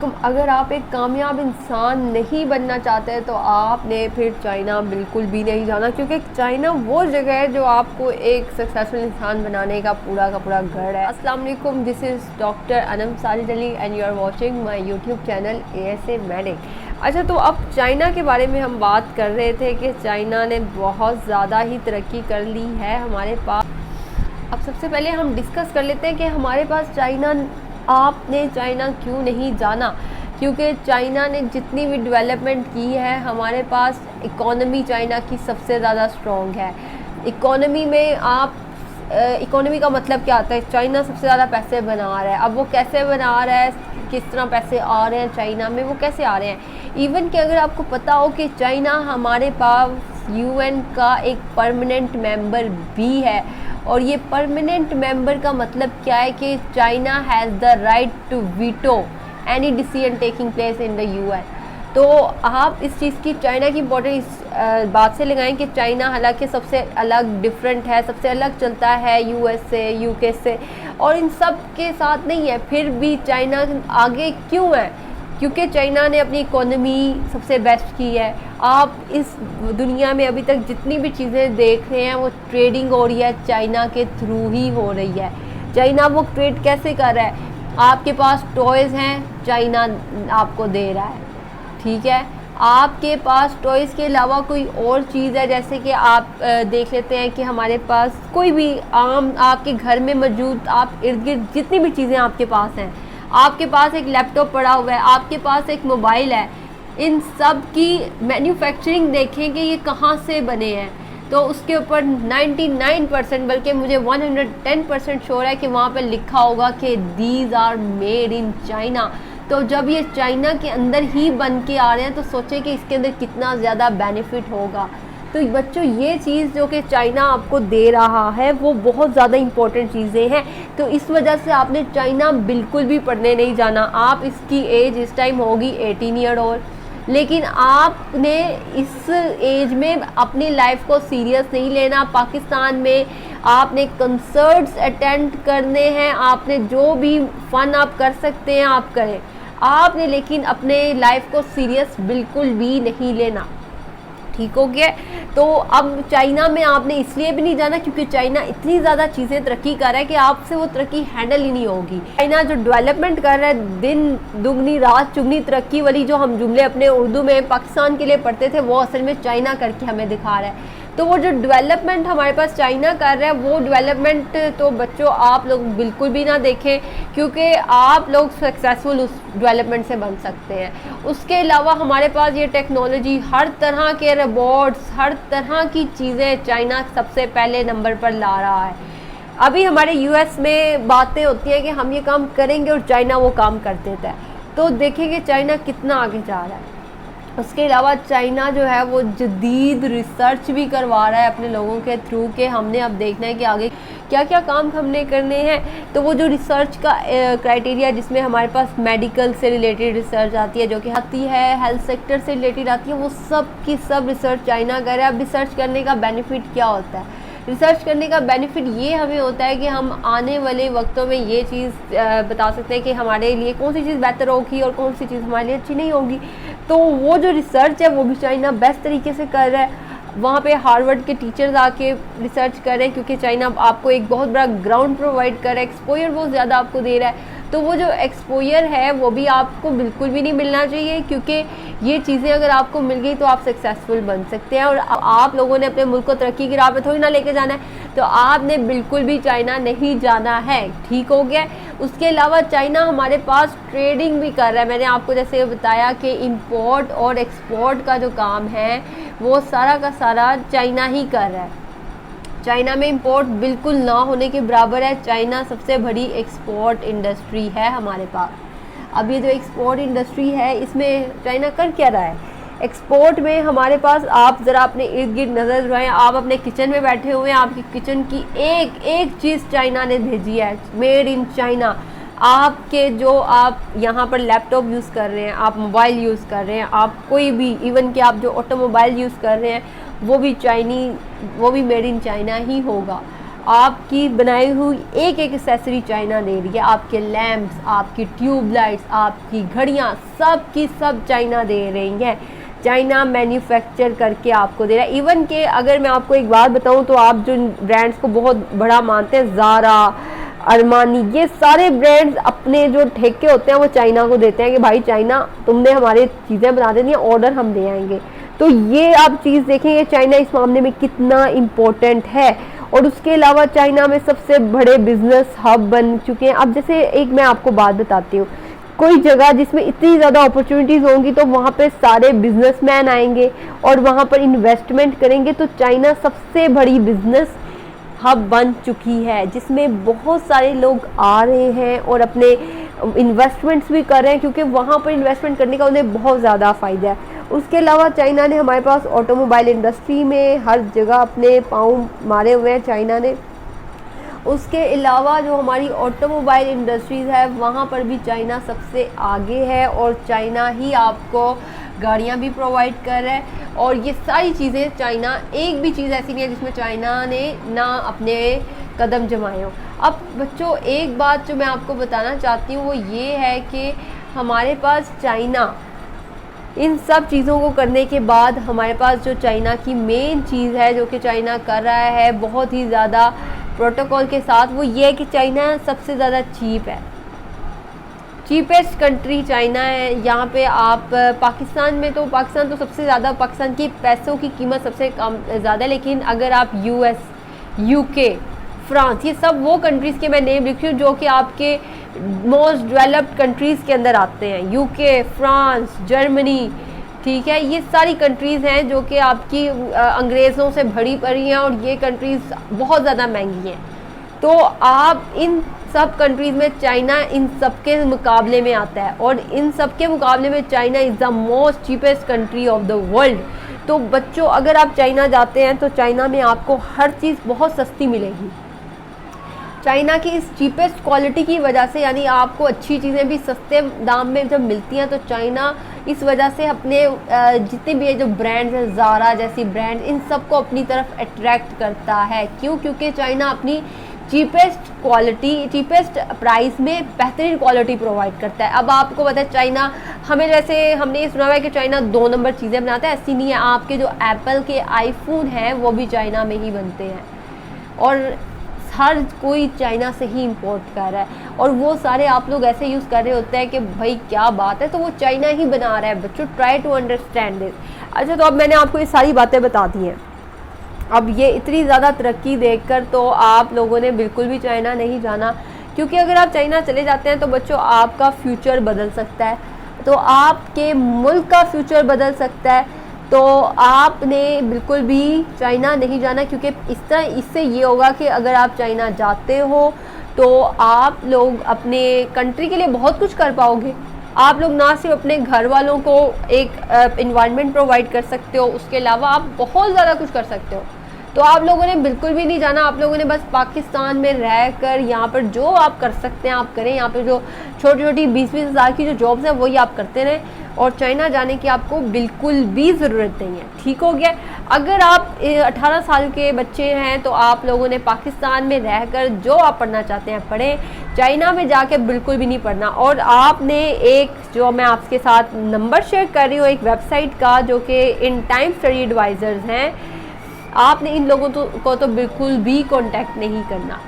अगर आप एक कामयाब इंसान नहीं बनना चाहते तो आपने फिर चाइना बिल्कुल भी नहीं जाना, क्योंकि चाइना वो जगह है जो आपको एक सक्सेसफुल इंसान बनाने का पूरा घर है। अस्सलाम वालेकुम, this is doctor Anam Sajid Ali and you are watching my YouTube channel ASA medic. अच्छा, तो अब चाइना के बारे में हम बात कर रहे थे कि चाइना ने बहुत ज़्यादा ही तरक्की कर ली है हमारे पास। अब सबसे पहले हम डिस्कस कर लेते हैं कि हमारे पास आपने चाइना क्यों नहीं जाना, क्योंकि चाइना ने जितनी भी डेवलपमेंट की है हमारे पास इकोनॉमी चाइना की सबसे ज़्यादा स्ट्रॉन्ग है। इकोनॉमी में इकोनॉमी का मतलब क्या आता है? चाइना सबसे ज़्यादा पैसे बना रहा है। अब वो कैसे बना रहा है, किस तरह पैसे आ रहे हैं चाइना में, वो कैसे आ रहे हैं? इवन कि अगर आपको पता हो कि चाइना हमारे पास UN का एक परमानेंट मेंबर भी है, और ये परमानेंट मेंबर का मतलब क्या है कि China has the right to veto any decision taking place in the UN। तो आप इस चीज़ की, चाइना की इम्पोर्टेंस इस बात से लगाएं कि चाइना हालांकि सबसे अलग डिफरेंट है, सबसे अलग चलता है US से, UK से, और इन सब के साथ नहीं है, फिर भी चाइना आगे क्यों है? क्योंकि चाइना ने अपनी इकोनॉमी सबसे बेस्ट की है। आप इस दुनिया में अभी तक जितनी भी चीज़ें देख रहे हैं वो ट्रेडिंग हो रही है चाइना के थ्रू ही हो रही है। चाइना वो ट्रेड कैसे कर रहा है? आपके पास टॉयज़ हैं, चाइना आपको दे रहा है, ठीक है। आपके पास टॉयज़ के अलावा कोई और चीज़ है, जैसे कि आप देख लेते हैं कि हमारे पास कोई भी आम आपके घर में मौजूद, आप इर्द गिर्द जितनी भी चीज़ें आपके पास हैं, आपके पास एक लैपटॉप पड़ा हुआ है, आपके पास एक मोबाइल है, इन सब की मैन्युफैक्चरिंग देखेंगे ये कहाँ से बने हैं, तो उसके ऊपर 99% बल्कि मुझे 110% श्योर है कि वहाँ पर लिखा होगा कि these are made in China. तो जब ये चाइना के अंदर ही बन के आ रहे हैं तो सोचें कि इसके अंदर कितना ज़्यादा बेनिफिट होगा। तो बच्चों, ये चीज़ जो कि चाइना आपको दे रहा है वो बहुत ज़्यादा इम्पोर्टेंट चीज़ें हैं। तो इस वजह से आपने चाइना बिल्कुल भी पढ़ने नहीं जाना। आप इसकी एज इस टाइम होगी 18 ईयर ओल्ड, लेकिन आपने इस एज में अपनी लाइफ को सीरियस नहीं लेना। पाकिस्तान में आपने कंसर्ट्स अटेंड करने हैं, आपने जो भी फ़न आप कर सकते हैं आप करें, आपने लेकिन अपने लाइफ को सीरियस बिल्कुल भी नहीं लेना, ठीक हो गया। तो अब चाइना में आपने इसलिए भी नहीं जाना क्योंकि चाइना इतनी ज़्यादा चीज़ें तरक्की कर रहा है कि आपसे वो तरक्की हैंडल ही नहीं होगी। चाइना जो डेवलपमेंट कर रहा है, दिन दुगनी रात चुगनी तरक्की वाली जो हम जुमले अपने उर्दू में पाकिस्तान के लिए पढ़ते थे, वो असल में चाइना करके हमें दिखा रहा है। तो वो जो डेवलपमेंट हमारे पास चाइना कर रहा है, वो डेवलपमेंट तो बच्चों आप लोग बिल्कुल भी ना देखें, क्योंकि आप लोग सक्सेसफुल उस डेवलपमेंट से बन सकते हैं। उसके अलावा हमारे पास ये टेक्नोलॉजी, हर तरह के रोबोट्स, हर तरह की चीज़ें चाइना सबसे पहले नंबर पर ला रहा है। अभी हमारे US में बातें होती हैं कि हम ये काम करेंगे और चाइना वो काम कर देता है। तो देखेंगे चाइना कितना आगे जा रहा है। उसके अलावा चाइना जो है वो जदीद रिसर्च भी करवा रहा है अपने लोगों के थ्रू के हमने अब देखना है कि आगे क्या क्या काम हमने करने हैं। तो वो जो रिसर्च का क्राइटेरिया, जिसमें हमारे पास मेडिकल से रिलेटेड रिसर्च आती है, जो कि आती है हेल्थ सेक्टर से रिलेटेड आती है, वो सब की सब रिसर्च चाइना कर रहा है। अब रिसर्च करने का बेनिफिट क्या होता है? रिसर्च करने का बेनिफिट ये हमें होता है कि हम आने वाले वक्तों में ये चीज़ बता सकते हैं कि हमारे लिए कौन सी चीज़ बेहतर होगी और कौन सी चीज़ हमारे लिए अच्छी नहीं होगी। तो वो जो रिसर्च है वो भी चाइना बेस्ट तरीके से कर रहा है। वहाँ पे हार्वर्ड के टीचर्स आके रिसर्च कर रहे हैं, क्योंकि चाइना आपको एक बहुत बड़ा ग्राउंड प्रोवाइड कर रहा है, एक्सपोजर बहुत ज़्यादा आपको दे रहा है। तो वो जो एक्सपोजर है वो भी आपको बिल्कुल भी नहीं मिलना चाहिए, क्योंकि ये चीज़ें अगर आपको मिल गई तो आप सक्सेसफुल बन सकते हैं। और आप लोगों ने अपने मुल्क को तरक्की की राह पे थोड़ी ना लेके जाना है, तो आपने बिल्कुल भी चाइना नहीं जाना है, ठीक हो गया। उसके अलावा चाइना हमारे पास ट्रेडिंग भी कर रहा है। मैंने आपको जैसे बताया कि इंपोर्ट और एक्सपोर्ट का जो काम है वो सारा का सारा चाइना ही कर रहा है। चाइना में इंपोर्ट बिल्कुल ना होने के बराबर है। चाइना सबसे बड़ी एक्सपोर्ट इंडस्ट्री है हमारे पास। अब ये जो एक्सपोर्ट इंडस्ट्री है, इसमें चाइना कर क्या रहा है? एक्सपोर्ट में हमारे पास, आप ज़रा अपने इर्द गिर्द नज़र लगाएं, आप अपने किचन में बैठे हुए हैं, आपकी किचन की एक एक चीज़ चाइना ने भेजी है, मेड इन चाइना। आपके जो आप यहाँ पर लैपटॉप यूज़ कर रहे हैं, आप मोबाइल यूज़ कर रहे हैं, आप कोई भी, इवन कि आप जो ऑटोमोबाइल यूज़ कर रहे हैं वो भी मेड इन चाइना ही होगा। आपकी बनाई हुई एक एक एक्सेसरी चाइना दे रही है, आपके लैंप्स, आपकी ट्यूबलाइट्स, आपकी घड़ियाँ, सब की सब चाइना दे रही हैं। चाइना मैन्युफैक्चर करके आपको दे रहा है। इवन के अगर मैं आपको एक बात बताऊं तो आप जो ब्रांड्स को बहुत बड़ा मानते हैं, ज़ारा, अरमानी, ये सारे ब्रांड्स अपने जो ठेके होते हैं वो चाइना को देते हैं कि भाई चाइना तुमने हमारी चीज़ें बना देनी है, ऑर्डर हम दे आएंगे। तो ये आप चीज़ देखेंगे चाइना इस मामले में कितना इम्पोर्टेंट है। और उसके अलावा चाइना में सबसे बड़े बिजनेस हब बन चुके हैं। अब जैसे एक मैं आपको बात बताती हूँ, कोई जगह जिसमें इतनी ज़्यादा अपॉर्चुनिटीज़ होंगी तो वहाँ पे सारे बिजनेसमैन आएंगे और वहाँ पर इन्वेस्टमेंट करेंगे। तो चाइना सबसे बड़ी बिजनेस हब बन चुकी है, जिसमें बहुत सारे लोग आ रहे हैं और अपने इन्वेस्टमेंट्स भी कर रहे हैं, क्योंकि वहाँ पर इन्वेस्टमेंट करने का उन्हें बहुत ज़्यादा फ़ायदा है। उसके अलावा चाइना ने हमारे पास ऑटोमोबाइल इंडस्ट्री में हर जगह अपने पाँव मारे हुए हैं चाइना ने। उसके अलावा जो हमारी ऑटोमोबाइल इंडस्ट्रीज़ है वहाँ पर भी चाइना सबसे आगे है, और चाइना ही आपको गाड़ियाँ भी प्रोवाइड कर रहा है। और ये सारी चीज़ें चाइना, एक भी चीज़ ऐसी नहीं है जिसमें चाइना ने ना अपने कदम जमाए हों। अब बच्चों एक बात जो मैं आपको बताना चाहती हूँ वो ये है कि हमारे पास चाइना इन सब चीज़ों को करने के बाद हमारे पास जो चाइना की मेन चीज़ है जो कि चाइना कर रहा है बहुत ही ज़्यादा प्रोटोकॉल के साथ, वो ये है कि चाइना सबसे ज़्यादा चीप है। चीपेस्ट कंट्री चाइना है। यहाँ पे आप पाकिस्तान में तो पाकिस्तान तो सबसे ज़्यादा, पाकिस्तान की पैसों की कीमत सबसे कम ज़्यादा, लेकिन अगर आप यूएस, यूके, फ्रांस, ये सब वो कंट्रीज़ के मैं नेम लिखी हूँ जो कि आपके मोस्ट डेवलप्ड कंट्रीज़ के अंदर आते हैं। यूके, फ्रांस, जर्मनी, ठीक है, ये सारी कंट्रीज़ हैं जो कि आपकी अंग्रेज़ों से भरी पड़ी हैं और ये कंट्रीज़ बहुत ज़्यादा महंगी हैं। तो आप इन सब कंट्रीज़ में चाइना इन सब के मुकाबले में आता है, और इन सब के मुकाबले में China is the most cheapest country of the world. तो बच्चों अगर आप चाइना जाते हैं तो चाइना में आपको हर चीज़ बहुत सस्ती मिलेगी। चाइना की इस चीपेस्ट क्वालिटी की वजह से, यानी आपको अच्छी चीज़ें भी सस्ते दाम में जब मिलती हैं, तो चाइना इस वजह से अपने जितने भी जो ब्रांड्स हैं, ज़ारा जैसी ब्रांड, इन सब को अपनी तरफ अट्रैक्ट करता है। क्यों? क्योंकि चाइना अपनी चीपेस्ट क्वालिटी, चीपेस्ट प्राइस में बेहतरीन क्वालिटी प्रोवाइड करता है। अब आपको पता है चाइना, हमें जैसे हमने ये सुना हुआ है कि चाइना 2 नंबर चीज़ें बनाता है, ऐसी नहीं है। आपके जो एप्पल के आईफोन हैं वो भी चाइना में ही बनते हैं, और हर कोई चाइना से ही इंपोर्ट कर रहा है, और वो सारे आप लोग ऐसे यूज़ कर रहे होते हैं कि भाई क्या बात है, तो वो चाइना ही बना रहा है। बच्चों ट्राई टू अंडरस्टैंड दिस। अच्छा, तो अब मैंने आपको ये सारी बातें बता दी हैं। अब ये इतनी ज़्यादा तरक्की देखकर तो आप लोगों ने बिल्कुल भी चाइना नहीं जाना, क्योंकि अगर आप चाइना चले जाते हैं तो बच्चों आपका फ्यूचर बदल सकता है, तो आपके मुल्क का फ्यूचर बदल सकता है। तो आपने बिल्कुल भी चाइना नहीं जाना, क्योंकि इससे ये होगा कि अगर आप चाइना जाते हो तो आप लोग अपने कंट्री के लिए बहुत कुछ कर पाओगे। आप लोग ना सिर्फ अपने घर वालों को एक इन्वायरमेंट प्रोवाइड कर सकते हो, उसके अलावा आप बहुत ज़्यादा कुछ कर सकते हो। तो आप लोगों ने बिल्कुल भी नहीं जाना, आप लोगों ने बस पाकिस्तान में रहकर यहाँ पर जो आप कर सकते हैं आप करें। यहाँ पर जो छोटी छोटी 20-20 हज़ार की जो जॉब्स हैं वही आप करते रहें, और चाइना जाने की आपको बिल्कुल भी ज़रूरत नहीं है। ठीक हो गया? अगर आप 18 साल के बच्चे हैं तो आप लोगों ने पाकिस्तान में रहकर जो आप पढ़ना चाहते हैं पढ़ें, चाइना में जाके बिल्कुल भी नहीं पढ़ना। और आपने एक, जो मैं आपके साथ नंबर शेयर कर रही हूँ एक वेबसाइट का, जो कि इन टाइम स्टडी एडवाइज़र्स हैं, आपने इन लोगों को तो बिल्कुल भी कांटेक्ट नहीं करना।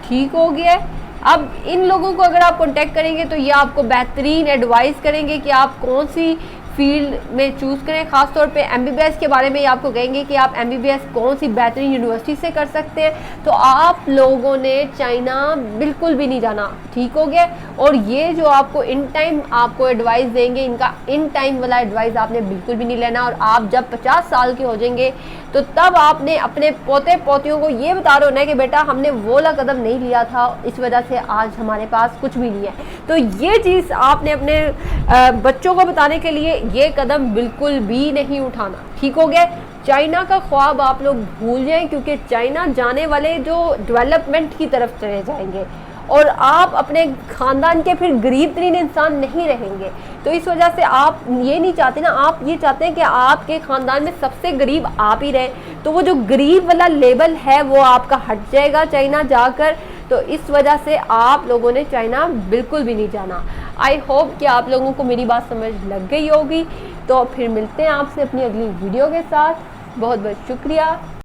ठीक हो गया? अब इन लोगों को अगर आप कांटेक्ट करेंगे तो ये आपको बेहतरीन एडवाइस करेंगे कि आप कौन सी फील्ड में चूज़ करें। ख़ासतौर पे एमबीबीएस के बारे में ये आपको कहेंगे कि आप एमबीबीएस कौन सी बेहतरीन यूनिवर्सिटी से कर सकते हैं। तो आप लोगों ने चाइना बिल्कुल भी नहीं जाना। ठीक हो गया? और ये जो आपको इन टाइम आपको एडवाइस देंगे, इनका इन टाइम वाला एडवाइस आपने बिल्कुल भी नहीं लेना। और आप जब 50 साल के हो जाएंगे तो तब आपने अपने पोते पोतियों को ये बता रहे होना है कि बेटा हमने वो वाला कदम नहीं लिया था, इस वजह से आज हमारे पास कुछ भी नहीं है। तो ये चीज़ आपने अपने बच्चों को बताने के लिए ये कदम बिल्कुल भी नहीं उठाना। ठीक हो गया? चाइना का ख्वाब आप लोग भूल जाएं, क्योंकि चाइना जाने वाले जो डेवलपमेंट की तरफ चले जाएंगे, और आप अपने ख़ानदान के फिर गरीब तरीन इंसान नहीं रहेंगे। तो इस वजह से आप ये नहीं चाहते ना, आप ये चाहते हैं कि आपके ख़ानदान में सबसे गरीब आप ही रहें। तो वो जो गरीब वाला लेबल है वो आपका हट जाएगा चाइना जाकर। तो इस वजह से आप लोगों ने चाइना बिल्कुल भी नहीं जाना। आई होप कि आप लोगों को मेरी बात समझ लग गई होगी। तो फिर मिलते हैं आपसे अपनी अगली वीडियो के साथ। बहुत बहुत शुक्रिया।